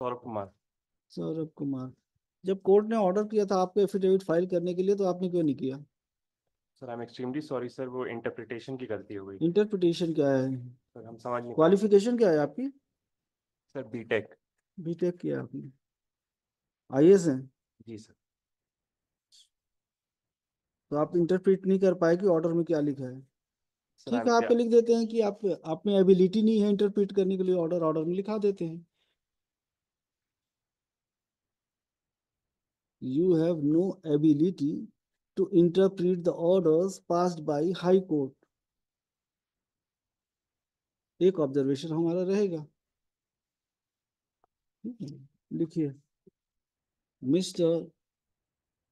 सौरभ कुमार। सौरभ कुमार, जब कोर्ट ने ऑर्डर किया था आपको एफिडेविट फाइल करने के लिए तो आपने क्यों नहीं किया? Sir I am extremely sorry sir, वो इंटरप्रिटेशन की गलती हो गई। इंटरप्रिटेशन क्या है? सर हम समझ नहीं पाए। क्वालिफिकेशन क्या है आपकी? Sir BTech. बीटेक किया आपने? आईएएस है? जी सर। तो आप इंटरप्रेट नहीं कर पाए कि ऑर्डर में क्या लिखा है। सर आई ठीक एम है, आप पे लिख देते हैं कि आप में एबिलिटी नहीं है इंटरप्रेट करने के लिए, ऑर्डर ऑर्डर में लिखा देते हैं। You have no ability to interpret the orders passed by high court. एक ऑब्जर्वेशन हमारा रहेगा। लिखिए, mister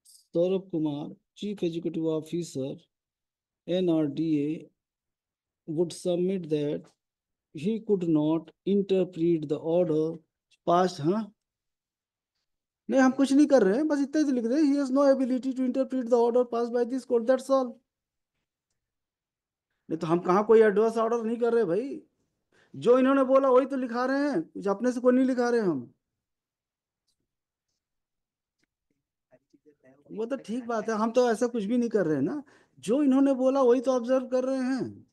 Saurabh Kumar, chief executive officer, NRDA, would submit that he could not interpret the order passed। हाँ, नहीं हम कुछ नहीं कर रहे हैं, बस इतना ही लिख रहे हैं, he has no ability to interpret the order passed by this court, that's all। नहीं तो हम कहाँ कोई एडवर्स ऑर्डर नहीं कर रहे भाई, जो इन्होंने बोला वही तो लिखा रहे हैं, कुछ अपने से कोई नहीं लिखा रहे हम। वो तो ठीक बात है, हम तो ऐसा कुछ भी नहीं कर रहे हैं ना, जो इन्होंने बोला वही तो ऑब्जर्व कर रहे हैं।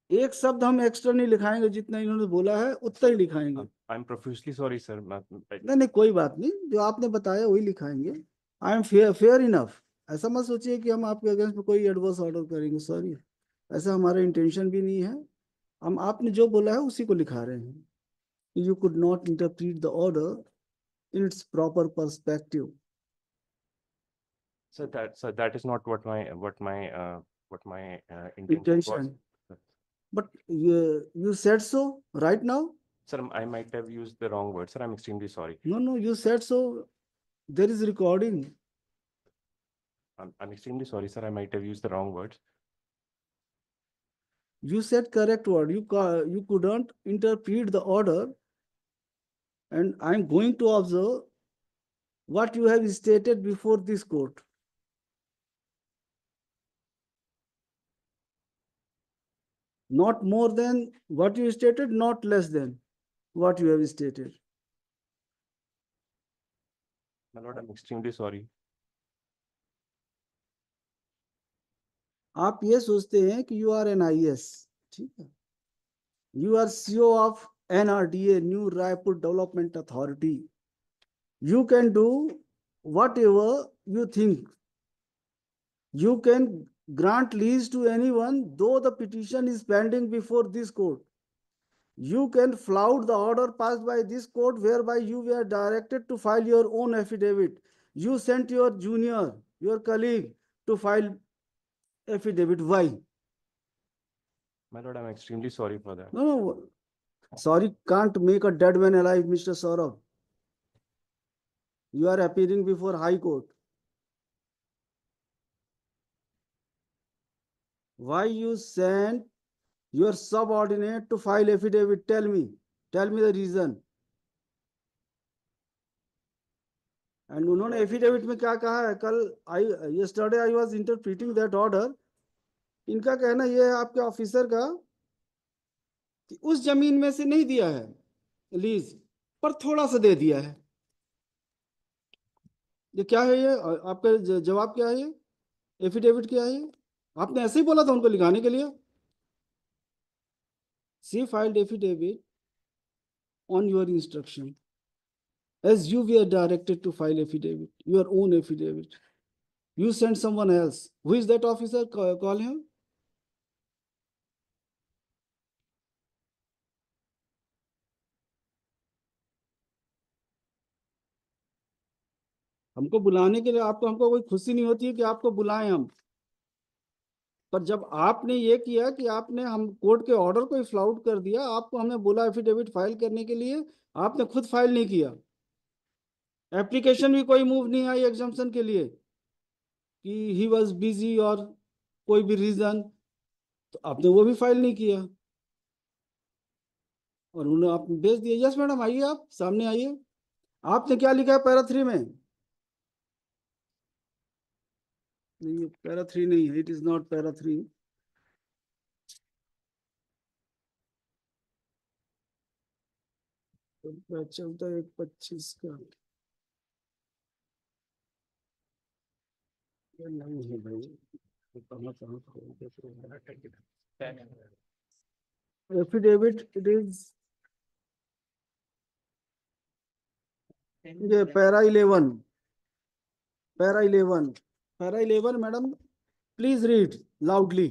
एक शब्द हम एक्स्ट्रा नहीं लिखाएंगे, जितना इन्होंने बोला है उतना ही लिखाएंगे। I am profusely sorry sir. नहीं नहीं कोई बात नहीं, जो आपने बताया वही लिखाएंगे। I am fair fair enough. ऐसा मत सोचिए कि हम आपके अगेंस्ट में कोई एडवर्स ऑर्डर करेंगे, सॉरी, ऐसा हमारा इंटेंशन भी नहीं है। हम आपने जो बोला है उसी को लिखा रहे हैं। You could not interpret the order in its proper perspective. Sir that is not what my intention was. Intention, but you said so right now। Sir I might have used the wrong word sir, I am extremely sorry. no no you said so, there is recording। I'm extremely sorry sir, I might have used the wrong words. You said correct word, you couldn't interpret the order, and I'm going to observe what you have stated before this court। Not more than what you stated, not less than what you have stated। My lord, I'm extremely sorry. आप ये सोचते हैं कि you are N IAS, ठीक है, you are CO of NRDA, New Raipur development authority. You can do whatever you think, you can grant lease to anyone though the petition is pending before this court। You can flout the order passed by this court whereby you were directed to file your own affidavit। You sent your junior, your colleague, to file affidavit, why? My lord, I'm extremely sorry for that. No, sorry can't make a dead man alive, Mr. Saurabh। You are appearing before high court, why you sent your subordinate to file affidavit, tell me the reason। And उन्होंने affidavit में क्या कहा है, कल I yesterday I was interpreting that order. इनका कहना यह है आपके ऑफिसर का कि उस जमीन में से नहीं दिया है लीज, पर थोड़ा सा दे दिया है। ये क्या है, ये आपका जवाब क्या है, ये एफिडेविट क्या है, ये आपने ऐसे ही बोला था उनको लिखाने के लिए। See filed affidavit on your instruction as you were directed to file affidavit, your own affidavit। You sent someone else, who is that officer, call him। हमको बुलाने के लिए आपको, हमको कोई खुशी नहीं होती है कि आपको बुलाएं हम, पर जब आपने ये किया कि आपने हम कोर्ट के ऑर्डर को फ्लाउट कर दिया, आपको हमने बोला एफिडेविट फाइल करने के लिए, आपने खुद फाइल नहीं किया। एप्लीकेशन भी कोई मूव नहीं आई एग्जाम्पशन के लिए कि ही वाज बिजी और कोई भी रीजन, तो आपने वो भी फाइल नहीं किया और उन्होंने आप भेज दिया। यस मैडम, आइए आप सामने आइए। आपने क्या लिखा है पैरा 3 में? नहीं, पैरा 3 नहीं है, इट इज नॉट पैरा 3। चलता है 1/25 का, ये नहीं है भाई, ये कहाँ खोल के एफिडेविट इट इज, ये para 11, para 11 madam, please read loudly.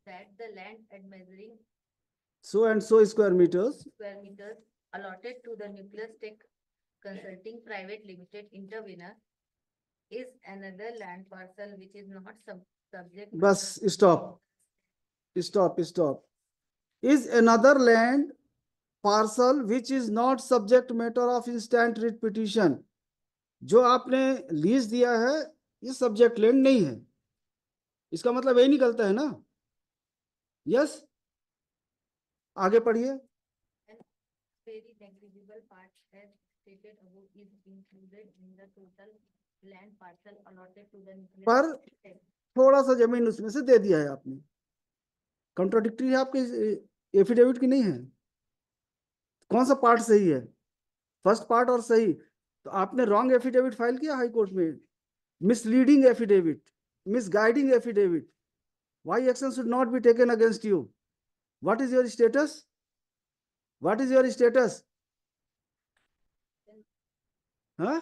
That the land at measuring So and so square meters square meters allotted to the Nucleus Tech Consulting Private Limited intervenor is another land parcel which is not subject. बस stop, is another land parcel which is not subject matter of instant writ petition. जो आपने lease दिया है ये subject land नहीं है, इसका मतलब यही निकलता है ना. यस, आगे पढ़िए. Very negligible part as stated above is included in the total land parcel allotted to the Nucleus पर Tech. थोड़ा सा जमीन उसमें से दे दिया है आपने, कॉन्ट्राडिक्टरी है आपके एफिडेविट की नहीं है. कौन सा पार्ट सही है, फर्स्ट पार्ट और सही. तो आपने रॉन्ग एफिडेविट फाइल किया हाई कोर्ट में, misleading affidavit, misguiding affidavit. Why action should not be taken against you? What is your status? What is your status? हाँ,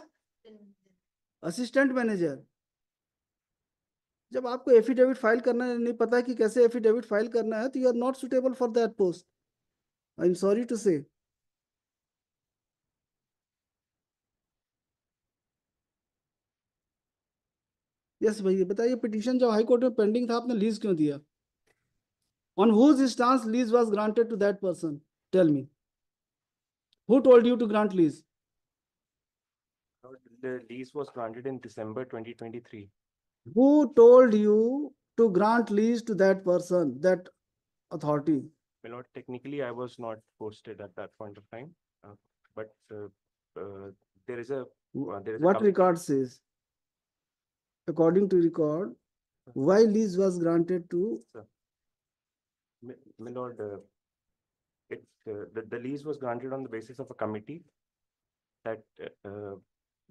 असिस्टेंट मैनेजर. जब आपको एफिडेविट फाइल करना नहीं पता है कि कैसे एफिडेविट फाइल करना है, तो you are not suitable for that post. I am sorry to say. Yes भैया बताइए, पिटीशन जब हाई कोर्ट में पेंडिंग था आपने लीज क्यों दिया? On whose instance lease was granted to that person? Tell me, who told you to grant lease? The lease was granted in December 2023. Who told you to grant lease to that person, that authority? Well, not technically, I was not posted at that point of time, but there is a What record says? According to record, why lease was granted to? My lord, the lease was granted on the basis of a committee that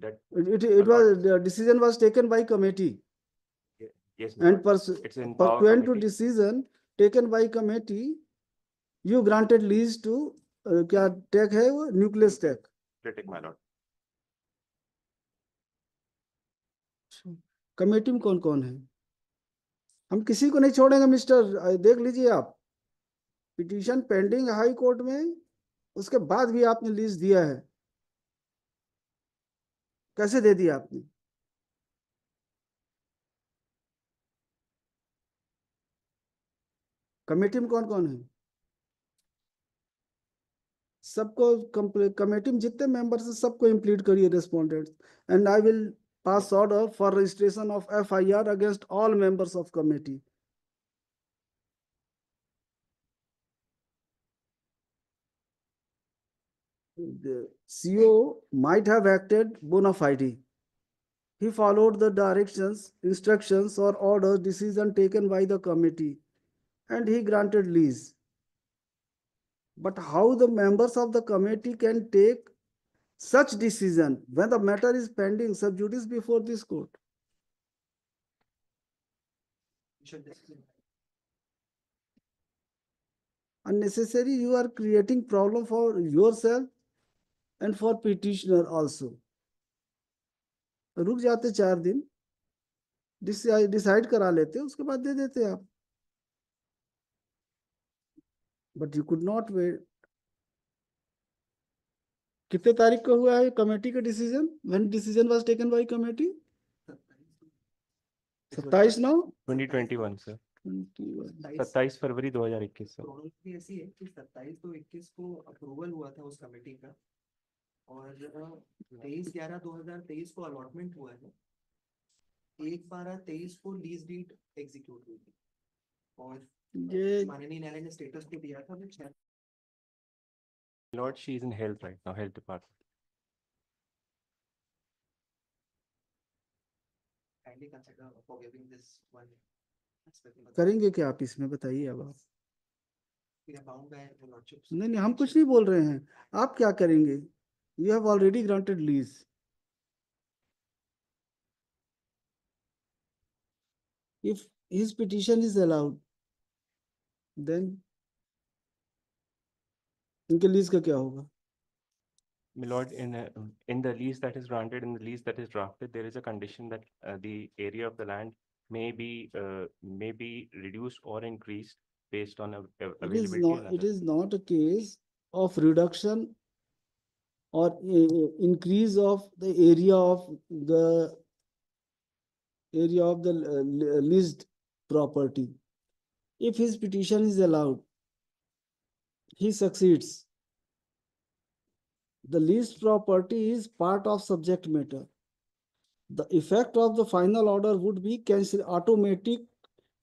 It was, the decision was taken by committee, yes, my and lord, it's in power pursuant to committee. decision taken by committee, you granted lease to क्या tech है वो, Nucleus Tech. Critic, my lord. Committee में कौन कौन है? हम किसी को नहीं छोड़ेंगे मिस्टर. देख लीजिए आप, पिटीशन पेंडिंग हाई कोर्ट में, उसके बाद भी आपने लीज दिया है. कैसे दे दिया आपने? कमेटी में कौन कौन है? सबको कमेटी में जितने मेंबर्स हैं सबको इंप्लीड करिए respondents, and I will pass order for registration of FIR against all members of committee. The CO might have acted bona fide. He followed the directions, instructions or orders, decision taken by the committee, and he granted lease. But how the members of the committee can take such decision when the matter is pending sub judice before this court? Unnecessary, you are creating problem for yourself and for petitioner also. रुक जाते 4 दिन, decide करा लेते, उसके बाद दे देते आप. But you could not wait. कितने तारीख को हुआ है कमेटी का decision? When decision was taken by committee? 27/9 2021 sir, 27 फरवरी 2021 सर. प्रॉब्लम ऐसी है कि 27 तो 21 को अप्रूवल हुआ था उस कमेटी का, और 23/11/2023 को अलॉटमेंट हुआ है. 1/12/23 को लीज डीड एग्जीक्यूट हुई थी, और ये माननीय न्यायालय ने स्टेटस को दिया था. Lord, she is in health right now, health department. Kindly consider forgiving this one aspect. करेंगे क्या आप इसमें, बताइए अब आप. we are bound by the lordship's नहीं नहीं, हम कुछ नहीं बोल रहे हैं, आप क्या करेंगे? You have already granted lease. If his petition is allowed, then इनके लीज का क्या होगा? Milord, in the lease that is granted, in the lease that is drafted, there is a condition that the area of the land may be reduced or increased based on availability and It other. is not a case of reduction or increase of the area of the leased property. If his petition is allowed, he succeeds. The leased property is part of subject matter. The effect of the final order would be automatic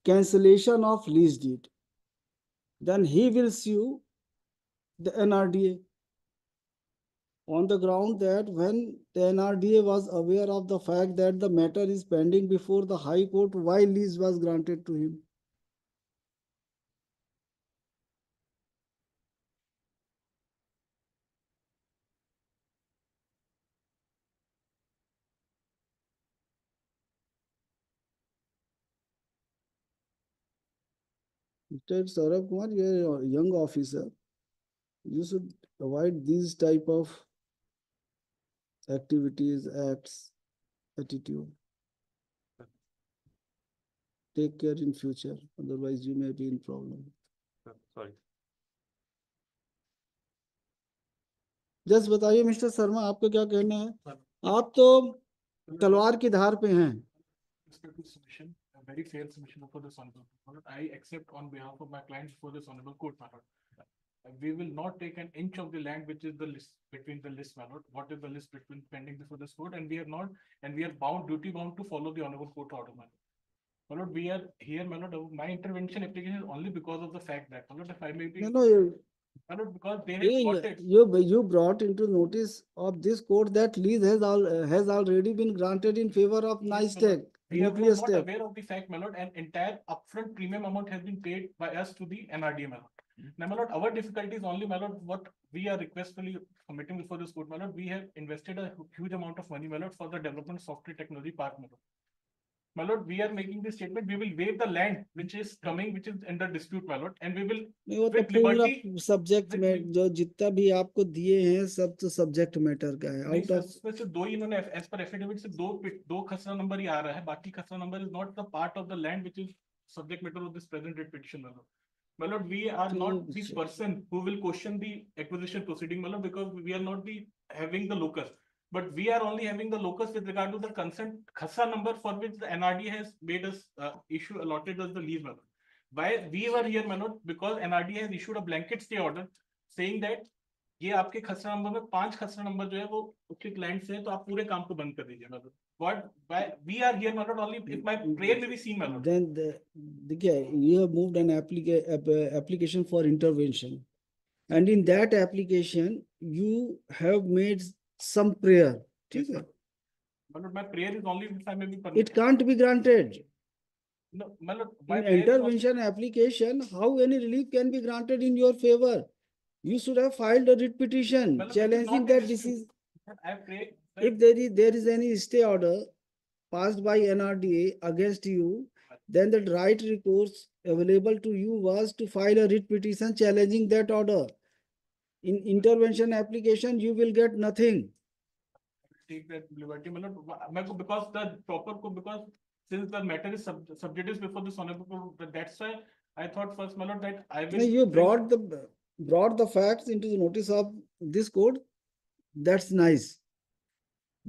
cancellation of lease deed. Then he will sue the NRDA on the ground that when the NRDA was aware of the fact that the matter is pending before the High Court, why lease was granted to him? Mr. Saurabh Kumar, you are a young officer. You should avoid these type of activities, acts, attitude. Take care in future, otherwise you may be in problem. Sorry. Just बताइए mister Sharma, आपका क्या कहना है? आप तो तलवार की धार पे हैं. Submission, a very fair submission before this honorable court. I accept on behalf of my clients before this honorable court, my lord. We will not take an inch of the land which is the list between the list, my lord. What is the list between pending before this court, and we are not, and we are bound, duty bound to follow the honorable court order, my lord. My lord, we are here, my lord. My intervention application is only because of the fact that, my lord, if I may be, No, my lord, because they have got it. you brought into notice of this court that lease has already been granted in favor of Yes, my lord. NISTEC, We are Nucleus not Tech. aware of the fact, my lord, and entire upfront premium amount has been paid by us to the NRDA, my lord. Now, my lord, our difficulty is only, my lord, what we are requestfully submitting before this court, my lord, we have invested a huge amount of money, my lord, for the development of software technology park, my lord. My lord, we are making this statement, we will waive the land which is coming, which is under dispute, my lord, and we will नहीं, वो तो with पूरा liberty- subject with में lib- जो जितना भी आपको दिए हैं सब तो सब्जेक्ट मैटर का है. नहीं आउट सर, ऑफ उसमें से दो ही इन्होंने एज पर एफिडेविट से दो खसरा नंबर ही आ रहा है, बाकी खसरा number is not the part of the land which is subject matter of this present petition, my lord. We are not the person who will question the acquisition proceeding, my lord, because we are not the having the locus, but we are only having the locus with regard to the consent khasa number for which the NRD has made us issue allotted us the lease, my lord. Why we were here, my lord, because NRD has issued a blanket stay order saying that ये आपके खसरा number में 5 खसरा number जो है वो उसके client से है, तो आप पूरे काम को बंद कर दीजिए, मतलब what we are here, my lord, only if my prayer may be seen, my lord. then देखिए, you have moved an application for intervention, and in that application you have made some prayer. ठीक है? My lord, my prayer is only if I may be It permitted. can't be granted. No, my lord, my In prayer is only- intervention application, how any relief can be granted in your favor? You should have filed a writ petition my lord, this is challenging not the that this dispute. is, I pray if there is any stay order passed by NRDA against you, then the right recourse available to you was to file a writ petition challenging that order. In intervention application, you will get nothing. take that liberty, my lord, because the proper because since the matter is sub judice before this honorable court, that's why I thought first, my lord, that I will. No, you bring- brought the facts into the notice of this court. That's nice,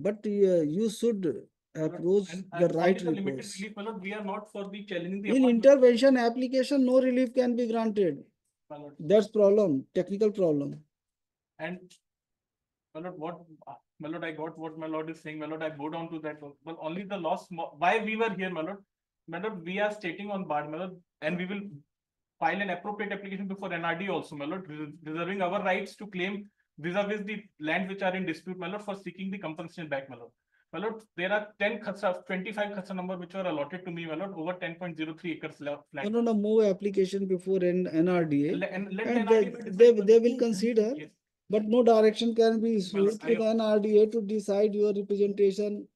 but you should approach and the only right the limited recourse. relief, my lord, we are not for the challenging the In appointment, intervention application, no relief can be granted. my lord. That's problem, technical problem. And my lord, what my lord, I got what my lord is saying, my lord, I go down to that, but only the loss, why we were here, my lord. My lord, we are stating on bar, my lord, and we will file an appropriate application before NRD also, my lord, reserving our rights to claim vis-a-vis the land which are in dispute, my lord, for seeking the compensation back, my lord. My lord, there are 10 khasra, 25 khasra number which were allotted to me, my lord, over 10.03 acres No, land. no, no, move application before NRDA. And let And the they, NRDA they, decide. they will consider, Yes. but no direction can be Well, issued to the NRDA to decide your representation.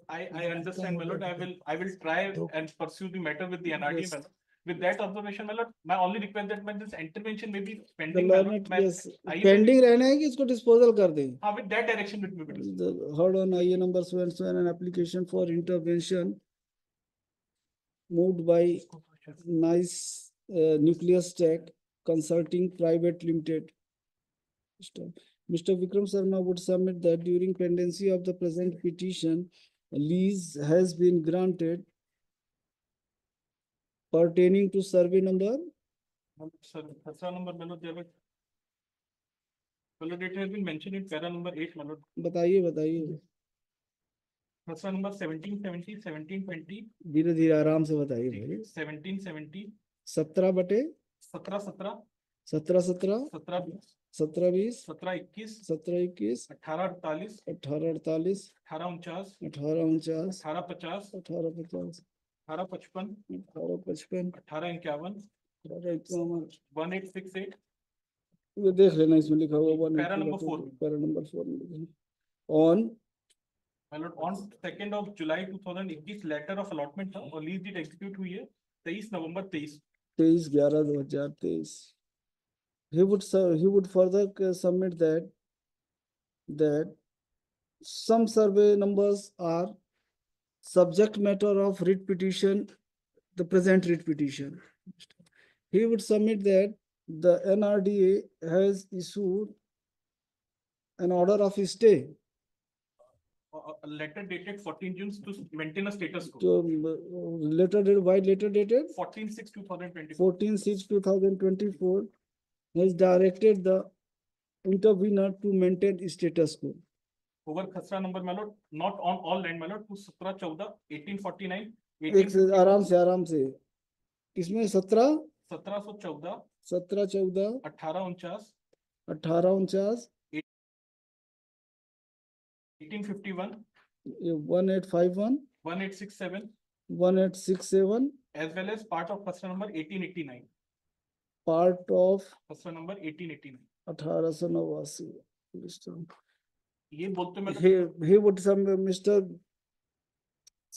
I understand, my lord. I will try and pursue the matter with the NRDA, Yes. my lord. With that observation, my lord, my only request that when this intervention may be The pending, my lord, learned, my- yes, I may pending be- रहना है कि इसको disposal कर दें. with that direction with me. Hold on, IA number so and so, and an application for intervention moved by Nice Nucleus Tech Consulting Private Limited. Mr. Vikram Sharma would submit that during pendency of the present petition, a lease has been granted pertaining to survey number. Sir, khasra number, my lord, there were. My lord, it has been mentioned in para number 8, my lord. बताइए. Khasra number 1770, 1720, धीरे धीरे आराम से बताइए भाई. 1770, 17 बटे 17, 17 17 17, 20 17, 21, 17 21 17, 21, 18 48 18, 48, 18 49 18, 50, 18 50 18, 55, 18 55 18, 51, 18 51. 1868, ये देख लेना इसमें लिखा हुआ Para number 4. Para number 4 on my lord, on 2nd of July 2021 letter of allotment था और लीज डीड एग्जीक्यूट हुई है 23 नवंबर 23. 23/11/2023. He would further submit that some survey numbers are subject matter of writ petition, the present writ petition. He would submit that the NRDA has issued an order of stay A letter dated 14 June to maintain a status quo. to letter dated, why letter dated 14/6/2024. 14/6/2024 has directed the intervener to maintain status quo. Over khasra number, my lord, not on all land, my lord, to 17/14, 1849, एक से आराम से इसमें 17 1714, 17 14 1849, 18 49 1851, 1851 1867, 1867 as well as part of khasra number 1889. part of khasra number 1889. 1889. ये बोलते मैं He would submit, Mr.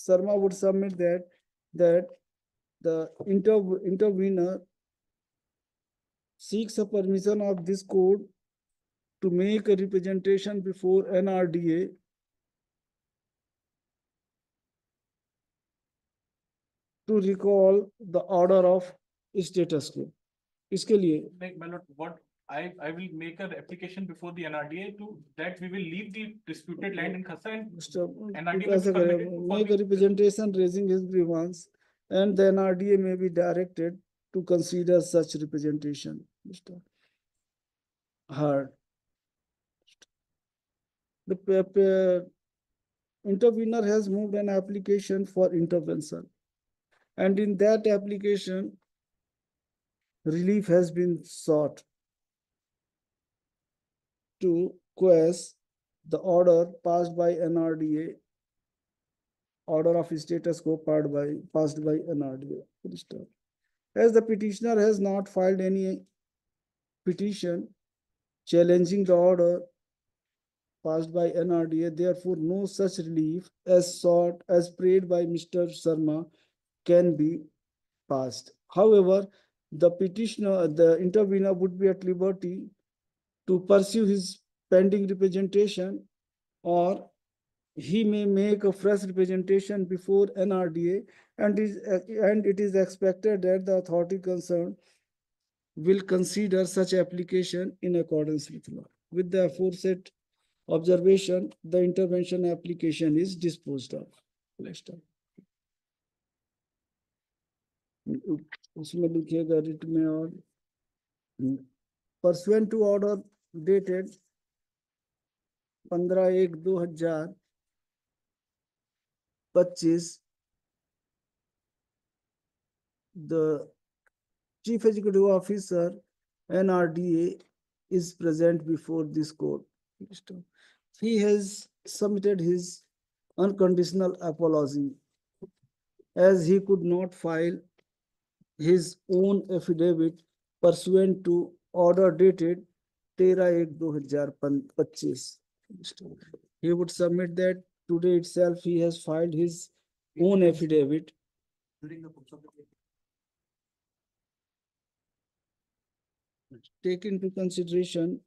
Sharma would submit that the intervener seeks a permission of this court to make a representation before NRDA to recall the order of status quo. इसके लिए my lord, what I will make an application before the NRDA to that we will leave the disputed land in khasra and Mr. NRDA ऐसा will be करें, permitted to make a follow- representation raising his grievance, and the NRDA may be directed to consider such representation. Mr. Heard. The intervener has moved an application for intervention, and in that application, relief has been sought to quash the order passed by NRDA, order of status quo passed by NRDA. As the petitioner has not filed any petition challenging the order passed by NRDA, therefore no such relief as sought as prayed by Mr. Sharma can be passed. However, the petitioner, the intervener would be at liberty to pursue his pending representation, or he may make a fresh representation before NRDA, and it is expected that the authority concerned will consider such application in accordance with law. With the aforesaid observation, the intervention application is disposed of. Next time. उसमें लिखिएगा writ में और pursuant to order dated 15/1/2025, the Chief Executive Officer NRDA is present before this court. He has submitted his unconditional apology as he could not file his own affidavit pursuant to order dated 13/1/2025. He would submit that today itself he has filed his own affidavit. during the course of the day. Take into consideration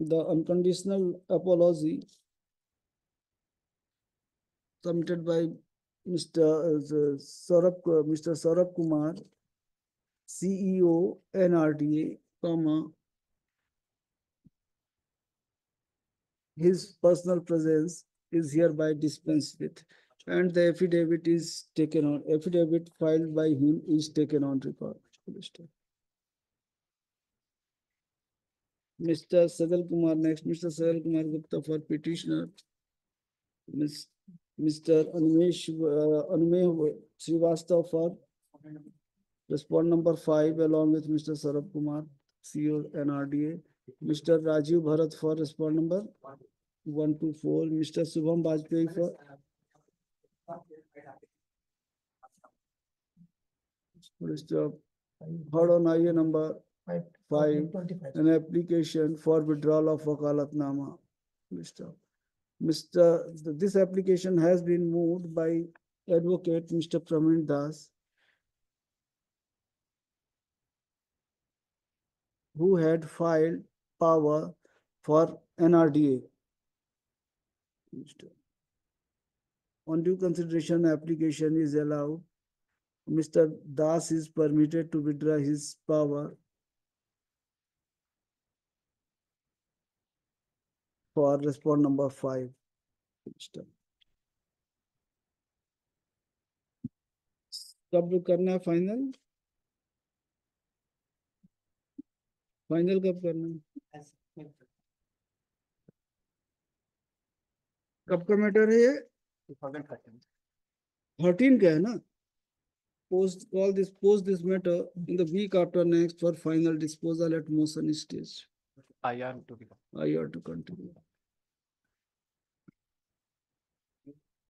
the unconditional apology submitted by Mr. Saurabh Kumar, CEO, NRDA, comma, his personal presence is hereby dispensed with, and the affidavit filed by him is taken on record. Mr. Sajal Kumar, next, Mr. Sajal Kumar Gupta for petitioner. Mr. Anumay Srivastava for respond number 5 along with Mr. Saurabh Kumar, CEO NRDA. Mr. Rajiv Bharat for respond number 1 to 4. Mr. Subham Bajpayee for Mr. Heard on IA number 5, an application for withdrawal of Wakalatnama. This application has been moved by Advocate Mr. Pramin Das, who had filed power for NRDA. On due consideration, application is allowed. Mr. Das is permitted to withdraw his power for respond number 5. कब करना है final? Final कब करना है? कब का matter है ये? 13 का है ना? Post this matter in the week after next for final disposal at motion stage. IR to be. I ought to continue.